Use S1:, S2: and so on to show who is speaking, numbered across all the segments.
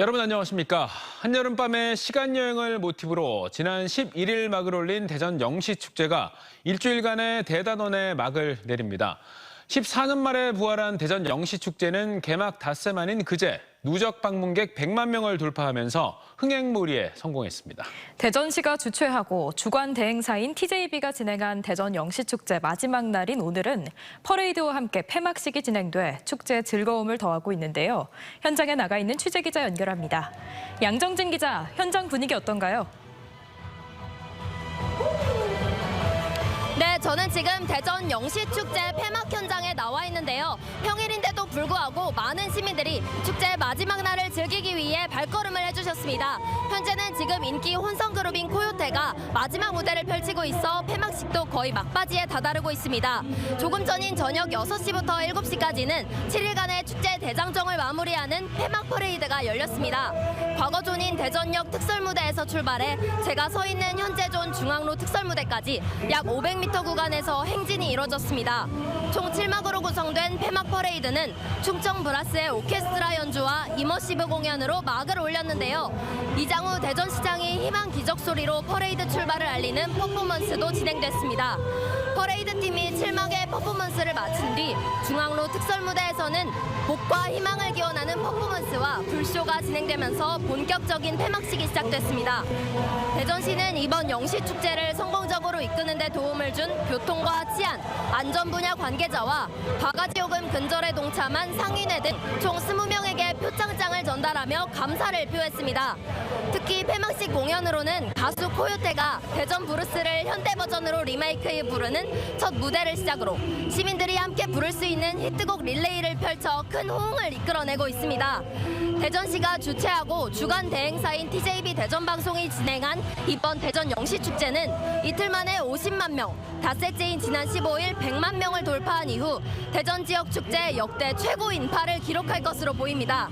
S1: 여러분 안녕하십니까. 한여름밤의 시간여행을 모티브로 지난 11일 막을 올린 대전 영시축제가 일주일간의 대단원의 막을 내립니다. 14년 만에 부활한 대전 영시축제는 개막 닷새 만인 그제 누적 방문객 100만 명을 돌파하면서 흥행몰이에 성공했습니다.
S2: 대전시가 주최하고 주관 대행사인 TJB가 진행한 대전 영시축제 마지막 날인 오늘은 퍼레이드와 함께 폐막식이 진행돼 축제의 즐거움을 더하고 있는데요. 현장에 나가 있는 취재기자 연결합니다. 양정진 기자, 현장 분위기 어떤가요?
S3: 네, 저는 지금 대전 영시축제 폐막 현장에 나와 있는데요. 평일인데도 불구하고 많은 시민들이 축제 마지막 날을 즐기기 위해 발걸음을 해주셨습니다. 현재는 지금 인기 혼성그룹인 코요테가 마지막 무대를 펼치고 있어 폐막식도 거의 막바지에 다다르고 있습니다. 조금 전인 저녁 6시부터 7시까지는 7일간의 축제 대장정을 마무리하는 폐막 퍼레이드가 열렸습니다. 과거존인 대전역 특설무대에서 출발해 제가 서 있는 현재존 중앙로 특설무대까지 약 500m 구간에서 행진이 이뤄졌습니다. 총 7막으로 구성된 폐막 퍼레이드는 충청 브라스의 오케스트라 연주와 이머시브 공연으로 막을 올렸는데요. 이장우 대전시장이 희망 기적 소리로 퍼레이드 출발을 알리는 퍼포먼스도 진행됐습니다. 퍼레이드 팀이 7막의 퍼포먼스를 마친 뒤 중앙로 특설무대에서는 복과 희망을 기원하는 퍼포먼스와 불쇼가 진행되면서 본격적인 폐막식이 시작됐습니다. 대전시는 이번 영시축제를 성공적으로 이끄는 데 도움을 준 교통과 치안, 안전 분야 관계자와 바가지요금 근절에 동참한 상인회 등 총 20명에게 표창장을 전달하며 감사를 표했습니다. 특히 폐막식 공연으로는 가수 코요테가 대전 브루스를 현대 버전으로 리메이크해 부르는 첫 무대를 시작으로 시민들이 함께 부를 수 있는 히트곡 릴레이를 펼쳐 큰 호응을 이끌어내고 있습니다. 대전시가 주최하고 주간 대행사인 TJB 대전방송이 진행한 이번 대전 영시축제는 이틀 만에 50만 명, 닷새째인 지난 15일 100만 명을 돌파한 이후 대전 지역 축제 역대 최고 인파를 기록할 것으로 보입니다.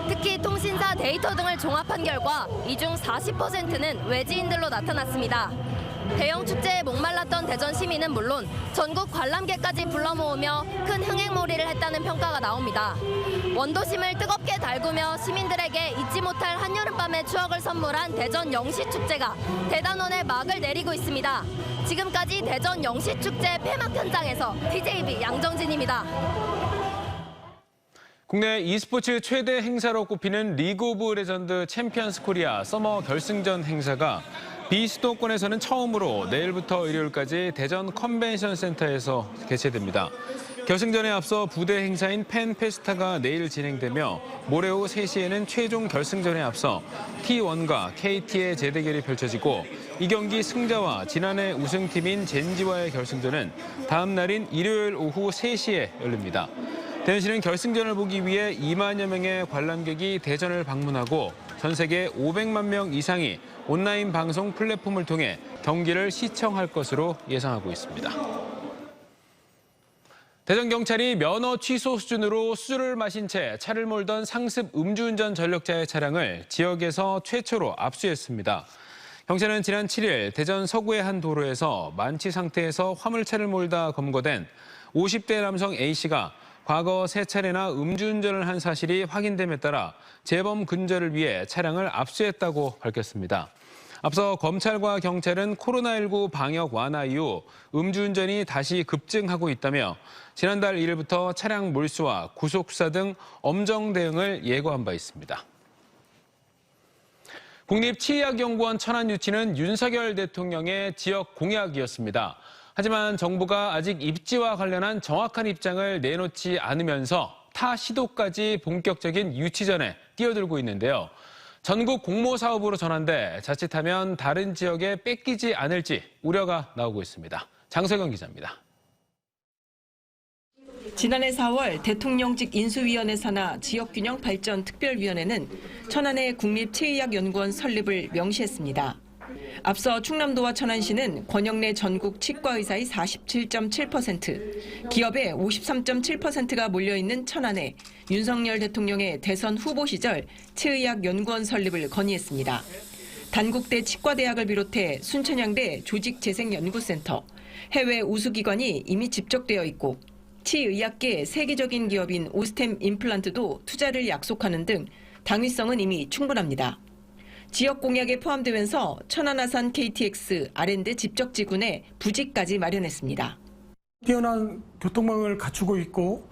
S3: 특히 통신사 데이터 등을 종합한 결과 이 중 40%는 외지인들로 나타났습니다. 대형 축제에 목말랐던 대전 시민은 물론 전국 관람객까지 불러 모으며 큰 흥행몰이를 했다는 평가가 나옵니다. 원도심을 뜨겁게 달구며 시민들에게 잊지 못할 한여름밤의 추억을 선물한 대전 영시축제가 대단원의 막을 내리고 있습니다. 지금까지 대전 영시축제 폐막 현장에서 TJB 양정진입니다.
S1: 국내 e스포츠 최대 행사로 꼽히는 리그 오브 레전드 챔피언스 코리아 서머 결승전 행사가 비수도권에서는 처음으로 내일부터 일요일까지 대전 컨벤션 센터에서 개최됩니다. 결승전에 앞서 부대 행사인 팬페스타가 내일 진행되며 모레 오후 3시에는 최종 결승전에 앞서 T1과 KT의 재대결이 펼쳐지고 이 경기 승자와 지난해 우승팀인 젠지와의 결승전은 다음 날인 일요일 오후 3시에 열립니다. 대전시는 결승전을 보기 위해 2만여 명의 관람객이 대전을 방문하고 전 세계 500만 명 이상이 온라인 방송 플랫폼을 통해 경기를 시청할 것으로 예상하고 있습니다. 대전경찰이 면허 취소 수준으로 술을 마신 채 차를 몰던 상습 음주운전 전력자의 차량을 지역에서 최초로 압수했습니다. 경찰은 지난 7일 대전 서구의 한 도로에서 만취 상태에서 화물차를 몰다 검거된 50대 남성 A씨가 과거 3차례나 음주운전을 한 사실이 확인됨에 따라 재범 근절을 위해 차량을 압수했다고 밝혔습니다. 앞서 검찰과 경찰은 코로나19 방역 완화 이후 음주운전이 다시 급증하고 있다며 지난달 1일부터 차량 몰수와 구속 수사 등 엄정 대응을 예고한 바 있습니다. 국립치의학연구원 천안 유치는 윤석열 대통령의 지역 공약이었습니다. 하지만 정부가 아직 입지와 관련한 정확한 입장을 내놓지 않으면서 타 시도까지 본격적인 유치전에 뛰어들고 있는데요. 전국 공모 사업으로 전환돼 자칫하면 다른 지역에 뺏기지 않을지 우려가 나오고 있습니다. 장석영 기자입니다.
S4: 지난해 4월 대통령직 인수위원회 산하 지역균형 발전 특별위원회는 천안의 국립치의학연구원 설립을 명시했습니다. 앞서 충남도와 천안시는 권역 내 전국 치과의사의 47.7%, 기업의 53.7%가 몰려있는 천안에 윤석열 대통령의 대선 후보 시절 치의학연구원 설립을 건의했습니다. 단국대 치과대학을 비롯해 순천향대 조직재생연구센터, 해외 우수기관이 이미 집적되어 있고 치의학계 세계적인 기업인 오스템 임플란트도 투자를 약속하는 등 당위성은 이미 충분합니다. 지역 공약에 포함되면서 천안아산 KTX 아랜드 집적지군에 부지까지 마련했습니다.
S5: 뛰어난 교통망을 갖추고 있고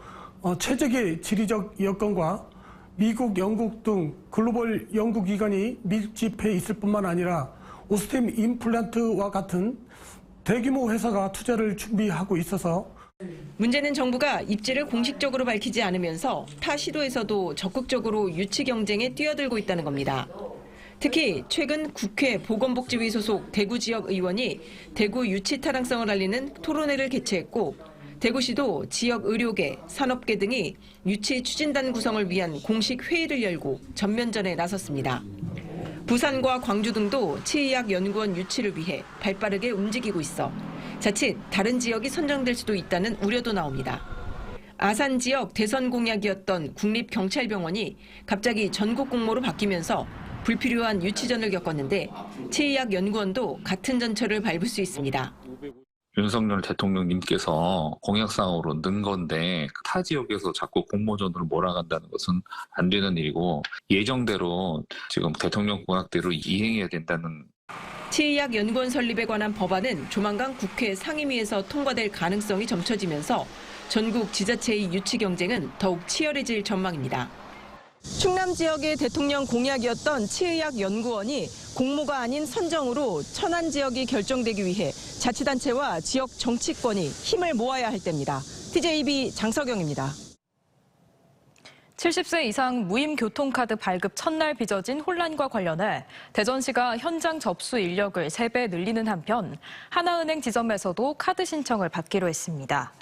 S5: 최적의 지리적 여건과 미국, 영국 등 글로벌 연구기관이 밀집해 있을 뿐만 아니라 오스템 임플란트와 같은 대규모 회사가 투자를 준비하고 있어서
S4: 문제는 정부가 입지를 공식적으로 밝히지 않으면서 타 시도에서도 적극적으로 유치 경쟁에 뛰어들고 있다는 겁니다. 특히 최근 국회 보건복지위 소속 대구 지역 의원이 대구 유치 타당성을 알리는 토론회를 개최했고 대구시도 지역 의료계, 산업계 등이 유치 추진단 구성을 위한 공식 회의를 열고 전면전에 나섰습니다. 부산과 광주 등도 치의학연구원 유치를 위해 발빠르게 움직이고 있어 자칫 다른 지역이 선정될 수도 있다는 우려도 나옵니다. 아산 지역 대선 공약이었던 국립경찰병원이 갑자기 전국 공모로 바뀌면서 불필요한 유치전을 겪었는데 치의학연구원도 같은 전철을 밟을 수 있습니다.
S6: 윤석열 대통령님께서 공약상으로 넣은 건데 타 지역에서 자꾸 공모전으로 몰아간다는 것은 안 되는 일이고 예정대로 지금 대통령 공약대로 이행해야 된다는.
S4: 치의학연구원 설립에 관한 법안은 조만간 국회 상임위에서 통과될 가능성이 점쳐지면서 전국 지자체의 유치 경쟁은 더욱 치열해질 전망입니다. 충남 지역의 대통령 공약이었던 치의학연구원이 공모가 아닌 선정으로 천안 지역이 결정되기 위해 자치단체와 지역 정치권이 힘을 모아야 할 때입니다. TJB 장석영입니다.
S2: 70세 이상 무임 교통카드 발급 첫날 빚어진 혼란과 관련해 대전시가 현장 접수 인력을 3배 늘리는 한편 하나은행 지점에서도 카드 신청을 받기로 했습니다.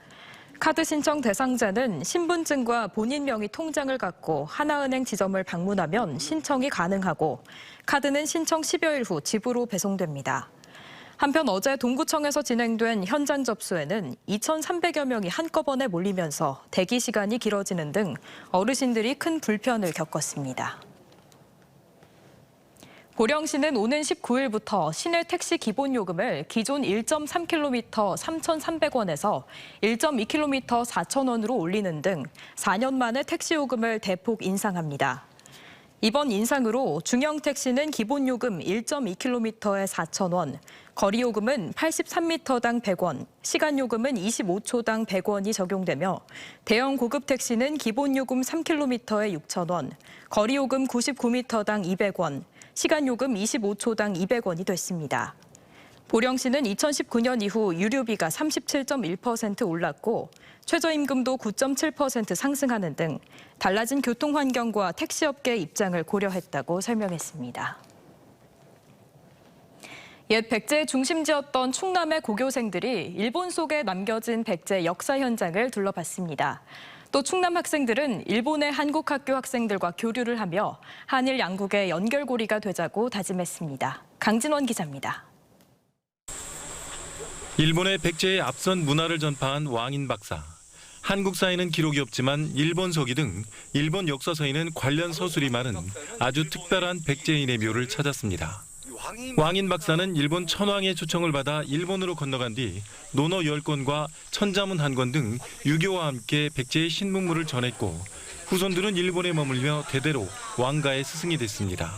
S2: 카드 신청 대상자는 신분증과 본인 명의 통장을 갖고 하나은행 지점을 방문하면 신청이 가능하고 카드는 신청 10여일 후 집으로 배송됩니다. 한편 어제 동구청에서 진행된 현장 접수에는 2,300여 명이 한꺼번에 몰리면서 대기 시간이 길어지는 등 어르신들이 큰 불편을 겪었습니다. 보령시는 오는 19일부터 시내 택시 기본 요금을 기존 1.3km 3,300원에서 1.2km 4,000원으로 올리는 등 4년 만에 택시 요금을 대폭 인상합니다. 이번 인상으로 중형 택시는 기본 요금 1.2km에 4,000원, 거리 요금은 83m당 100원, 시간 요금은 25초당 100원이 적용되며 대형 고급 택시는 기본 요금 3km에 6,000원, 거리 요금 99m당 200원, 시간 요금 25초당 200원이 됐습니다. 보령시는 2019년 이후 유류비가 37.1% 올랐고 최저임금도 9.7% 상승하는 등 달라진 교통 환경과 택시업계의 입장을 고려했다고 설명했습니다. 옛 백제의 중심지였던 충남의 고교생들이 일본 속에 남겨진 백제 역사 현장을 둘러봤습니다. 또 충남 학생들은 일본의 한국 학교 학생들과 교류를 하며 한일 양국의 연결고리가 되자고 다짐했습니다. 강진원 기자입니다.
S7: 일본의 백제의 앞선 문화를 전파한 왕인 박사. 한국사에는 기록이 없지만 일본 서기 등 일본 역사서에는 관련 서술이 많은 아주 특별한 백제인의 묘를 찾았습니다. 왕인 박사는 일본 천황의 초청을 받아 일본으로 건너간 뒤 논어 10권과 천자문 1권 등 유교와 함께 백제의 신문물을 전했고 후손들은 일본에 머물며 대대로 왕가의 스승이 됐습니다.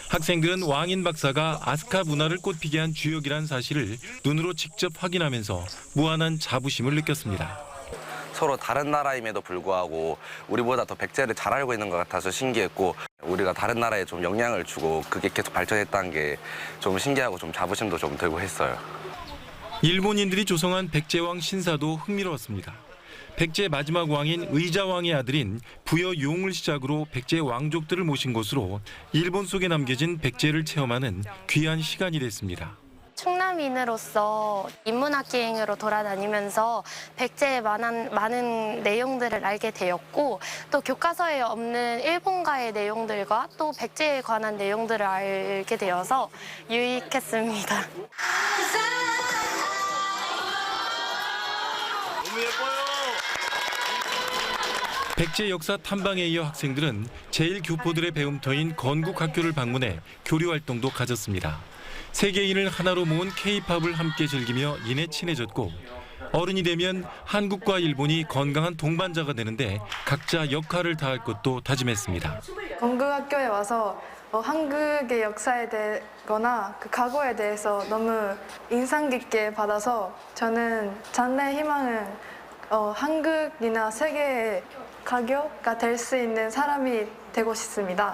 S7: 학생들은 왕인 박사가 아스카 문화를 꽃피게 한 주역이란 사실을 눈으로 직접 확인하면서 무한한 자부심을 느꼈습니다.
S8: 서로 다른 나라임에도 불구하고 우리보다 더 백제를 잘 알고 있는 것 같아서 신기했고 우리가 다른 나라에 좀 영향을 주고 그게 계속 발전했다는 게 좀 신기하고 좀 자부심도 좀 들고 했어요.
S7: 일본인들이 조성한 백제왕 신사도 흥미로웠습니다. 백제 마지막 왕인 의자왕의 아들인 부여용을 시작으로 백제 왕족들을 모신 곳으로 일본 속에 남겨진 백제를 체험하는 귀한 시간이 됐습니다.
S9: 충남인으로서 인문학기행으로 돌아다니면서 백제의 많은 내용들을 알게 되었고 또 교과서에 없는 일본가의 내용들과 또 백제에 관한 내용들을 알게 되어서 유익했습니다.
S7: 너무 예뻐요. 백제 역사 탐방에 이어 학생들은 제1교포들의 배움터인 건국학교를 방문해 교류 활동도 가졌습니다. 세계인을 하나로 모은 K-팝을 함께 즐기며 이내 친해졌고 어른이 되면 한국과 일본이 건강한 동반자가 되는데 각자 역할을 다할 것도 다짐했습니다.
S10: 연극학교에 와서 한국의 역사에 대거나 그 과거에 대해서 너무 인상 깊게 받아서 저는 장래 희망은 한국이나 세계의 가교가 될 수 있는 사람이 되고 싶습니다.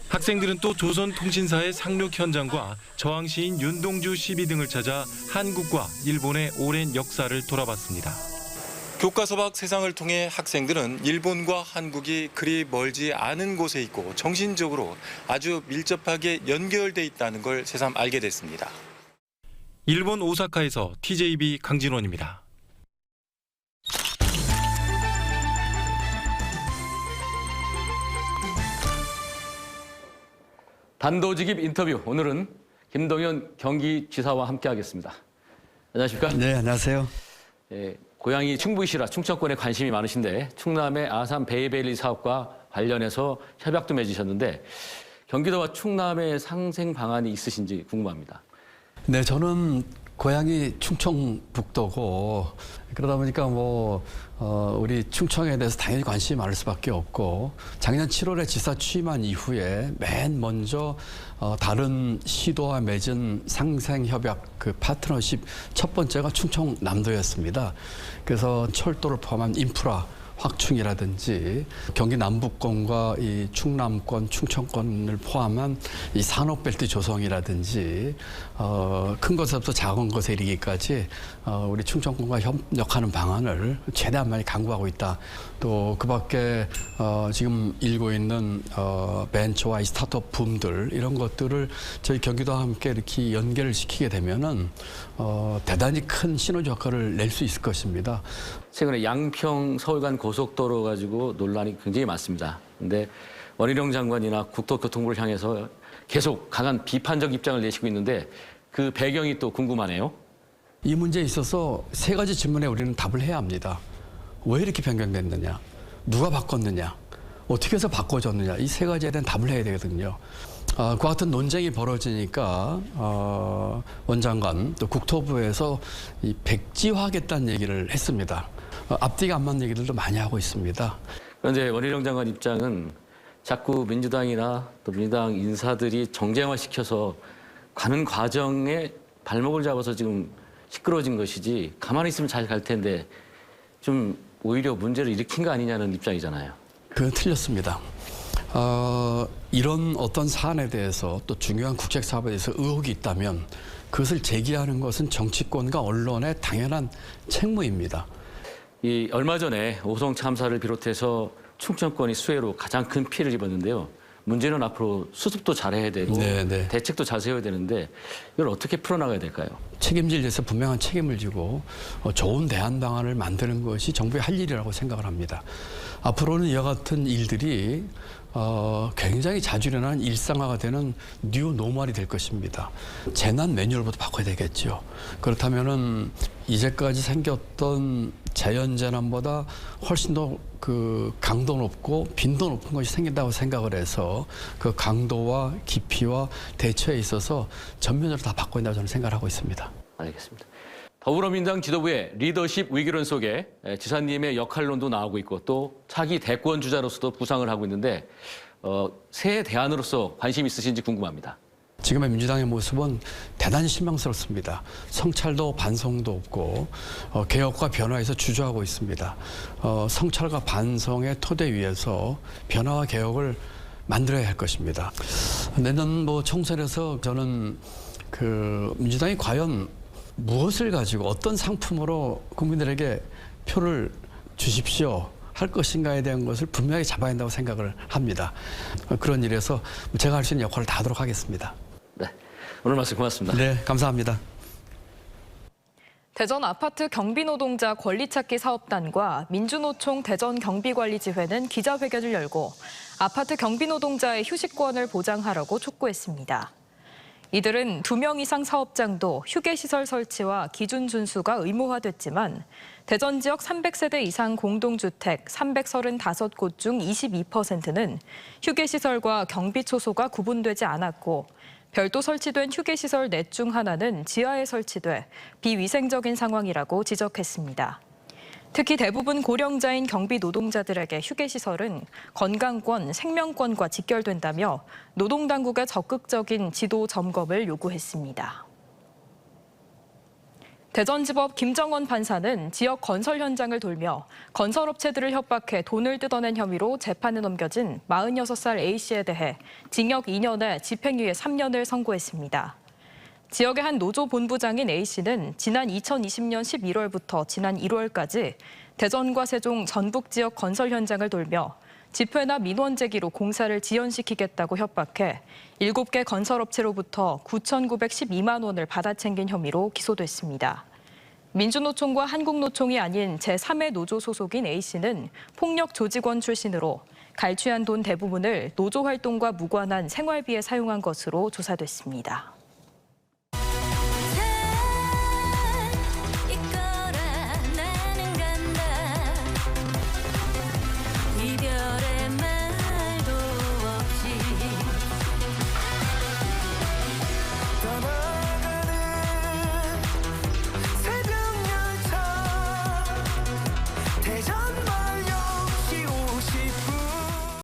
S7: 학생들은 또 조선통신사의 상륙 현장과 저항시인 윤동주 시비 등을 찾아 한국과 일본의 오랜 역사를 돌아봤습니다. 교과서 밖 세상을 통해 학생들은 일본과 한국이 그리 멀지 않은 곳에 있고 정신적으로 아주 밀접하게 연결돼 있다는 걸 새삼 알게 됐습니다. 일본 오사카에서 TJB 강진원입니다.
S11: 단도직입 인터뷰, 오늘은 김동연 경기지사와 함께하겠습니다. 안녕하십니까?
S12: 네, 안녕하세요.
S11: 고향이 충북이시라 충청권에 관심이 많으신데 충남의 아산 베이베리 사업과 관련해서 협약도 맺으셨는데 경기도와 충남의 상생 방안이 있으신지 궁금합니다.
S12: 네, 저는 고향이 충청북도고 그러다 보니까 우리 충청에 대해서 당연히 관심이 많을 수밖에 없고 작년 7월에 지사 취임한 이후에 맨 먼저 다른 시도와 맺은 상생협약 그 파트너십 첫 번째가 충청남도였습니다. 그래서 철도를 포함한 인프라 확충이라든지 경기 남부권과 이 충남권, 충청권을 포함한 이 산업벨트 조성이라든지 큰 것에서부터 작은 것에 이르기까지 우리 충청권과 협력하는 방안을 최대한 많이 강구하고 있다. 또 그밖에 지금 일고 있는 벤처와 이 스타트업 붐들 이런 것들을 저희 경기도와 함께 이렇게 연계를 시키게 되면은 대단히 큰 시너지 효과를 낼 수 있을 것입니다.
S11: 최근에 양평 서울 간 고속도로 가지고 논란이 굉장히 많습니다. 근데 원희룡 장관이나 국토교통부를 향해서 계속 강한 비판적 입장을 내시고 있는데 그 배경이 또 궁금하네요.
S12: 이 문제에 있어서 세 가지 질문에 우리는 답을 해야 합니다. 왜 이렇게 변경됐느냐? 누가 바꿨느냐? 어떻게 해서 바꿔졌느냐? 이 세 가지에 대한 답을 해야 되거든요. 그 같은 논쟁이 벌어지니까 원장관 또 국토부에서 이 백지화하겠다는 얘기를 했습니다. 앞뒤가 안 맞는 얘기들도 많이 하고 있습니다.
S11: 그런데 원희룡 장관 입장은 자꾸 민주당이나 또 민주당 인사들이 정쟁화시켜서 가는 과정에 발목을 잡아서 지금 시끄러워진 것이지 가만히 있으면 잘 갈 텐데 좀 오히려 문제를 일으킨 거 아니냐는 입장이잖아요.
S12: 그건 틀렸습니다. 이런 어떤 사안에 대해서 또 중요한 국책 사업에 대해서 의혹이 있다면 그것을 제기하는 것은 정치권과 언론의 당연한 책무입니다.
S11: 이 얼마 전에 오송 참사를 비롯해서 충청권이 수해로 가장 큰 피해를 입었는데요. 문제는 앞으로 수습도 잘해야 되고 대책도 잘 세워야 되는데 이걸 어떻게 풀어나가야 될까요?
S12: 책임질 일에서 분명한 책임을 지고 좋은 대안 방안을 만드는 것이 정부의 할 일이라고 생각을 합니다. 앞으로는 이와 같은 일들이 굉장히 자주 일어나는 일상화가 되는 뉴 노멀이 될 것입니다. 재난 매뉴얼부터 바꿔야 되겠죠. 그렇다면은 이제까지 생겼던 자연재난보다 훨씬 더 그 강도 높고 빈도 높은 것이 생긴다고 생각을 해서 그 강도와 깊이와 대처에 있어서 전면적으로 다 바꿔야 된다고 저는 생각을 하고 있습니다.
S11: 알겠습니다. 더불어민주당 지도부의 리더십 위기론 속에 지사님의 역할론도 나오고 있고 또 차기 대권 주자로서도 부상을 하고 있는데 새 대안으로서 관심 있으신지 궁금합니다.
S12: 지금의 민주당의 모습은 대단히 실망스럽습니다. 성찰도 반성도 없고 개혁과 변화에서 주저하고 있습니다. 성찰과 반성의 토대 위에서 변화와 개혁을 만들어야 할 것입니다. 내년 총선에서 저는 그 민주당이 과연 무엇을 가지고 어떤 상품으로 국민들에게 표를 주십시오 할 것인가에 대한 것을 분명히 잡아야 한다고 생각을 합니다. 그런 일에서 제가 할 수 있는 역할을 다하도록 하겠습니다.
S11: 네, 오늘 말씀 고맙습니다.
S12: 네, 감사합니다.
S2: 대전 아파트 경비노동자 권리찾기 사업단과 민주노총 대전경비관리지회는 기자회견을 열고 아파트 경비노동자의 휴식권을 보장하라고 촉구했습니다. 이들은 2명 이상 사업장도 휴게시설 설치와 기준 준수가 의무화됐지만 대전 지역 300세대 이상 공동주택 335곳 중 22%는 휴게시설과 경비초소가 구분되지 않았고 별도 설치된 휴게시설 넷 중 하나는 지하에 설치돼 비위생적인 상황이라고 지적했습니다. 특히 대부분 고령자인 경비 노동자들에게 휴게시설은 건강권, 생명권과 직결된다며 노동당국의 적극적인 지도 점검을 요구했습니다. 대전지법 김정원 판사는 지역 건설 현장을 돌며 건설업체들을 협박해 돈을 뜯어낸 혐의로 재판에 넘겨진 46살 A씨에 대해 징역 2년에 집행유예 3년을 선고했습니다. 지역의 한 노조 본부장인 A씨는 지난 2020년 11월부터 지난 1월까지 대전과 세종 전북 지역 건설 현장을 돌며 집회나 민원 제기로 공사를 지연시키겠다고 협박해 7개 건설업체로부터 9,912만 원을 받아챙긴 혐의로 기소됐습니다. 민주노총과 한국노총이 아닌 제3의 노조 소속인 A씨는 폭력 조직원 출신으로 갈취한 돈 대부분을 노조 활동과 무관한 생활비에 사용한 것으로 조사됐습니다.